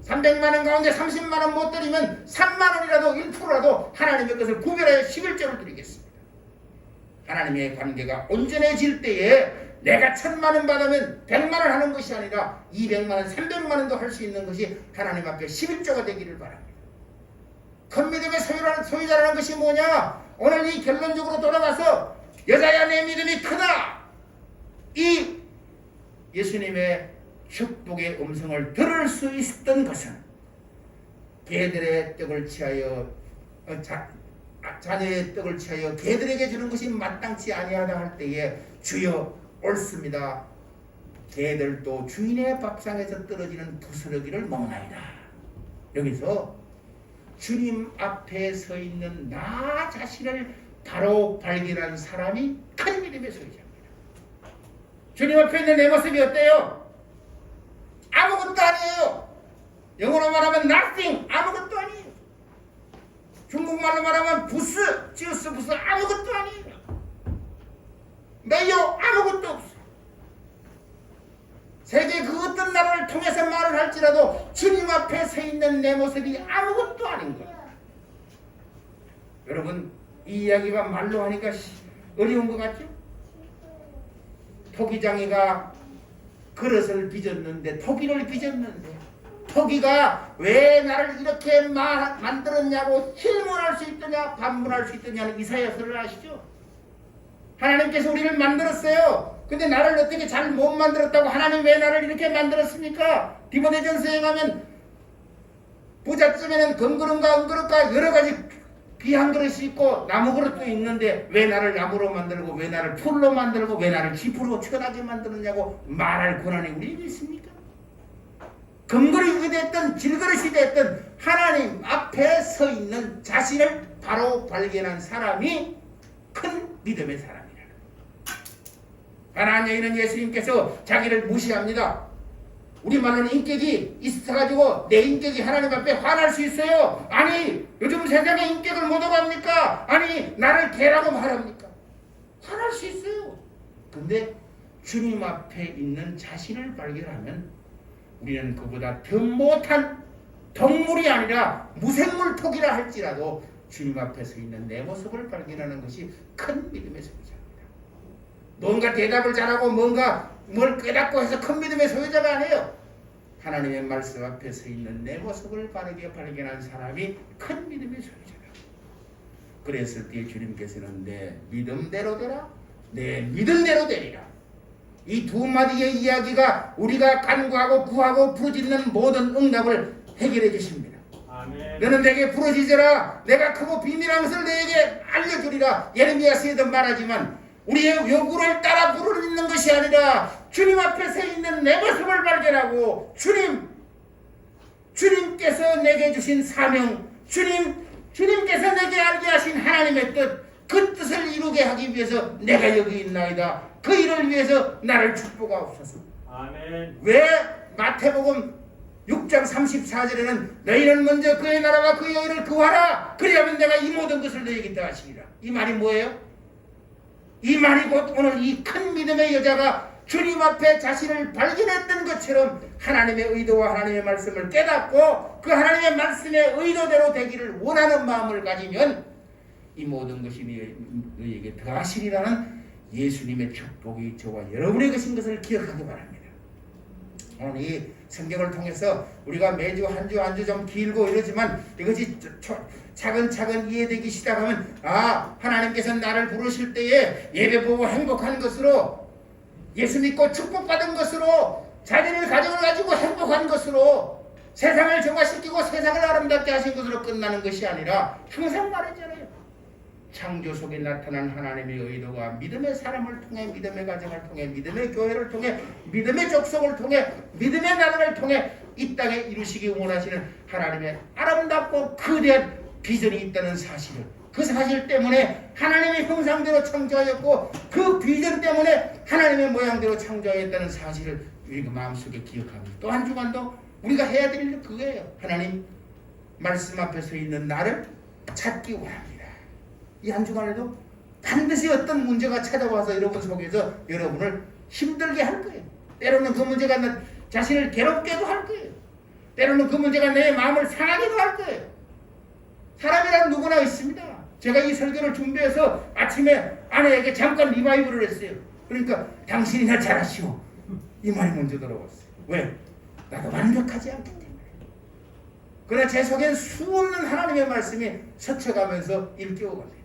300만 원 가운데 30만 원 못 드리면 3만 원이라도 1%라도 하나님의 것을 구별하여 11조를 드리겠습니다. 하나님의 관계가 온전해질 때에 내가 1,000만 원 받으면 100만 원 하는 것이 아니라 200만 원, 300만 원도 할 수 있는 것이 하나님 앞에 11조가 되기를 바랍니다. 큰 믿음의 소유자라는 것이 뭐냐? 오늘 이 결론적으로 돌아가서 여자야 내 믿음이 크다. 이 예수님의 축복의 음성을 들을 수 있었던 것은 개들의 떡을 취하여 자녀의 떡을 취하여 개들에게 주는 것이 마땅치 아니하다 할 때에 주여 옳습니다. 개들도 주인의 밥상에서 떨어지는 부스러기를 먹나이다. 여기서 주님 앞에 서 있는 나 자신을 바로 발견한 사람이 큰 믿음의 소유자입니다. 주님 앞에 있는 내 모습이 어때요? 아무것도 아니에요. 영어로 말하면 nothing, 아무것도 아니에요. 중국말로 말하면 부스, 지우스 부스, 아무것도 아니에요. 매요, 아무것도 없어. 세계 그 어떤 나라를 통해서 말을 할지라도 주님 앞에 서 있는 내 모습이 아무것도 아닌 거야. 여러분, 이 이야기가 말로 하니까 어려운 것 같죠? 토기장이가 그릇을 빚었는데, 토기를 빚었는데, 토기가 왜 나를 이렇게 만들었냐고 질문할 수 있더냐, 반문할 수 있더냐는 이사야서를 아시죠? 하나님께서 우리를 만들었어요. 근데 나를 어떻게 잘 못 만들었다고, 하나님 왜 나를 이렇게 만들었습니까? 디모데전서에 가면 부잣집에는 금그릇과 은그릇과 여러 가지 귀한 그릇이 있고 나무 그릇도 있는데 왜 나를 나무로 만들고, 왜 나를 풀로 만들고, 왜 나를 지푸로 천하게 만들었냐고 말할 권한이 우리에게 있습니까? 금그릇이 됐든 질그릇이 됐든 하나님 앞에 서 있는 자신을 바로 발견한 사람이 큰 믿음의 사람이라는 거예요. 가나안 여인은 예수님께서 자기를 무시합니다. 우리말로는 인격이 있어가지고 내 인격이 하나님 앞에 화날 수 있어요. 아니, 요즘 세상에 인격을 못 얻어갑니까? 아니, 나를 개라고 말합니까? 화날 수 있어요. 근데 주님 앞에 있는 자신을 발견하면 우리는 그보다 더 못한 동물이 아니라 무생물 토기라 할지라도 주님 앞에 서 있는 내 모습을 발견하는 것이 큰 믿음의 소유자입니다. 뭔가 대답을 잘하고 뭔가 뭘 깨닫고 해서 큰 믿음의 소유자가 아니에요. 하나님의 말씀 앞에 서 있는 내 모습을 바르게 발견한 사람이 큰 믿음의 소유자다. 그랬을 때 주님께서는 내 믿음대로 되라, 내 믿음대로 되리라. 이 두 마디의 이야기가 우리가 간구하고 구하고 부르짖는 모든 응답을 해결해 주십니다. 아멘. 너는 내게 부르짖으라, 내가 크고 비밀한 것을 너에게 알려주리라. 예레미야서에도 말하지만 우리의 요구를 따라 부르짖는 것이 아니라 주님 앞에 서 있는 내 모습을 발견하고 주님께서 내게 주신 사명, 주님께서 내게 알게 하신 하나님의 뜻, 그 뜻을 이루게 하기 위해서 내가 여기 있나이다. 그 일을 위해서 나를 축복하옵소서. 아멘. 왜 마태복음 6장 34절에는 너희는 먼저 그의 나라와 그의 의를 구하라. 그리하면 내가 이 모든 것을 너희에게 더하시리라. 이 말이 뭐예요? 이 말이 곧 오늘 이 큰 믿음의 여자가 주님 앞에 자신을 발견했던 것처럼 하나님의 의도와 하나님의 말씀을 깨닫고 그 하나님의 말씀의 의도대로 되기를 원하는 마음을 가지면 이 모든 것이 너희에게 더하시리라는 예수님의 축복이 저와 여러분의 것인 것을 기억하기 바랍니다. 오늘 이 성경을 통해서 우리가 매주 한 주 좀 길고 이러지만 이것이 차근차근 이해되기 시작하면 하나님께서 나를 부르실 때에 예배보고 행복한 것으로, 예수 믿고 축복받은 것으로, 자녀를 가정을 가지고 행복한 것으로, 세상을 정화시키고 세상을 아름답게 하신 것으로 끝나는 것이 아니라 항상 말했잖아요. 창조 속에 나타난 하나님의 의도가 믿음의 사람을 통해, 믿음의 가정을 통해, 믿음의 교회를 통해, 믿음의 족속을 통해, 믿음의 나라를 통해 이 땅에 이루시기 원하시는 하나님의 아름답고 거대한 비전이 있다는 사실을, 그 사실 때문에 하나님의 형상대로 창조하였고 그 비전 때문에 하나님의 모양대로 창조하였다는 사실을 우리가 마음속에 기억합니다. 또 한 주간도 우리가 해야 될 일은 그거예요. 하나님 말씀 앞에 서 있는 나를 찾기 원합니다. 이 한 주간에도 반드시 어떤 문제가 찾아와서 여러분 속에서 여러분을 힘들게 할 거예요. 때로는 그 문제가 나 자신을 괴롭게도 할 거예요. 때로는 그 문제가 내 마음을 상하게도 할 거예요. 사람이란 누구나 있습니다. 제가 이 설교를 준비해서 아침에 아내에게 잠깐 리바이브를 했어요. 그러니까 당신이나 잘하시오. 이 말이 먼저 들어왔어요. 왜? 나도 완벽하지 않기 때문에. 그러나 제 속엔 수없는 하나님의 말씀이 스쳐가면서 일깨워갑니다.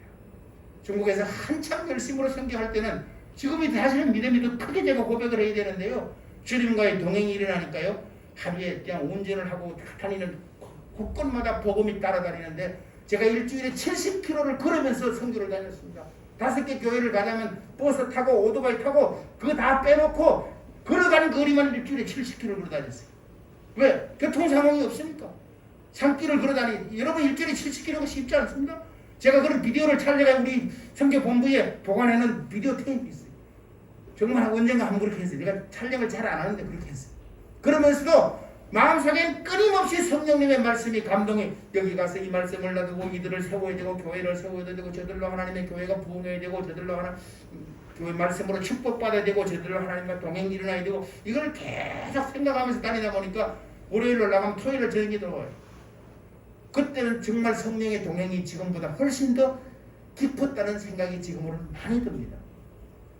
중국에서 한참 열심으로 선교할 때는 지금이 사실은 믿음이 더 크게 제가 고백을 해야 되는데요. 주님과의 동행이 일어나니까요. 하루에 그냥 운전을 하고 다니는 곳곳마다 복음이 따라다니는데 제가 일주일에 70km를 걸으면서 선교를 다녔습니다. 5개 교회를 가자면 버스 타고 오토바이 타고 그거 다 빼놓고 걸어가는 거리만 일주일에 70km를 걸어다녔어요. 왜? 교통 상황이 없으니까. 산길을 걸어다니. 여러분 일주일에 70km가 쉽지 않습니다. 제가 그런 비디오를 촬영해 우리 선교 본부에 보관해놓은 비디오 테이프 있어요. 정말 언젠가 한번 그렇게 했어요. 제가 촬영을 잘 안 하는데 그렇게 했어요. 그러면서도 마음속엔 끊임없이 성령님의 말씀이 감동이 여기 가서 이 말씀을 놔두고 이들을 세워야 되고 교회를 세워야 되고 저들로 하나님의 교회가 부흥해야 되고 저들로 하나 교회 말씀으로 축복받아야 되고 저들로 하나님과 동행이 일어나야 되고 이걸 계속 생각하면서 다니다 보니까 월요일로 나가면 토요일로 저녁이 들어와요. 그때는 정말 성령의 동행이 지금보다 훨씬 더 깊었다는 생각이 지금으로는 많이 듭니다.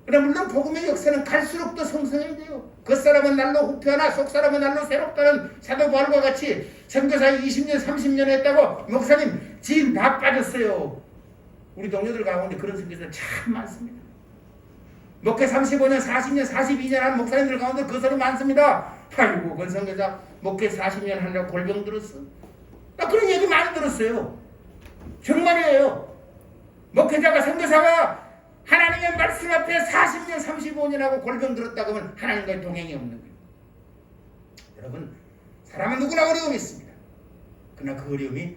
그러나 물론 복음의 역사는 갈수록 더 성성해야 돼요. 겉사람은 날로 후퇴하나 속사람은 날로 새롭다는 사도 바울과 같이 선교사 20년 30년 했다고 목사님 지인 다 빠졌어요. 우리 동료들 가운데 그런 선교사들 참 많습니다. 목회 35년 40년 42년 한 목사님들 가운데 그 소리 많습니다. 아이고 그 선교사 목회 40년 하려고 골병 들었어. 나 그런 얘기 많이 들었어요. 정말이에요. 목회자가 선교사가 하나님의 말씀 앞에 40년 35년 하고 골병 들었다 그러면 하나님과의 동행이 없는 거예요. 여러분 사람은 누구나 어려움이 있습니다. 그러나 그 어려움이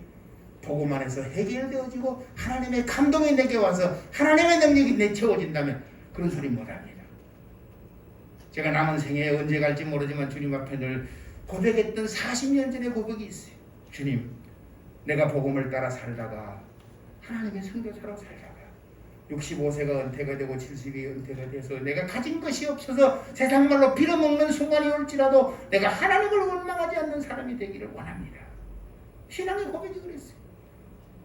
복음 안에서 해결되어지고 하나님의 감동이 내게 와서 하나님의 능력이 내채워진다면 그런 소리 못합니다. 제가 남은 생에 언제 갈지 모르지만 주님 앞에 늘 고백했던 40년 전의 고백이 있어요. 주님 내가 복음을 따라 살다가 하나님의 선교사로 살다가 65세가 은퇴가 되고 70이 은퇴가 돼서 내가 가진 것이 없어서 세상말로 빌어먹는 순간이 올지라도 내가 하나님을 원망하지 않는 사람이 되기를 원합니다. 신앙의 고백이 그랬어요.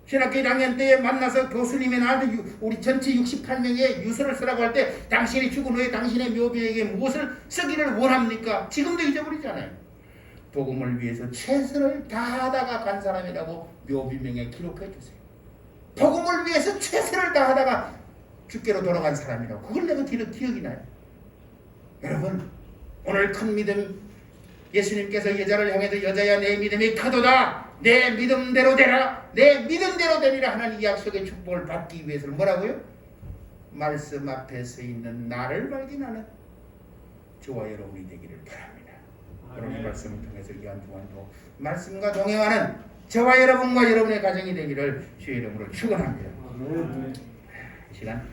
신학교 1학년 때에 만나서 교수님이 나한테 우리 전체 68명의 유서를 쓰라고 할 때 당신이 죽은 후에 당신의 묘비에게 무엇을 쓰기를 원합니까? 지금도 잊어버리잖아요. 복음을 위해서 최선을 다하다가 간 사람이라고 묘비명에 기록해 주세요. 복음을 위해서 최선을 다하다가 주께로 돌아간 사람이라고. 그걸 내가 기억이 나요. 여러분 오늘 큰 믿음 예수님께서 여자를 향해서 여자야 내 믿음이 크도다. 내 믿음대로 되라. 내 믿음대로 되리라 하는 이 약속의 축복을 받기 위해서는 뭐라고요? 말씀 앞에 서 있는 나를 발견하는 저와 여러분이 되기를 바랍니다. 여러분의 말씀을 통해서 이 한 동안도 말씀과 동행하는 저와 여러분과 여러분의 가정이 되기를 주의 이름으로 축원합니다. 이 시간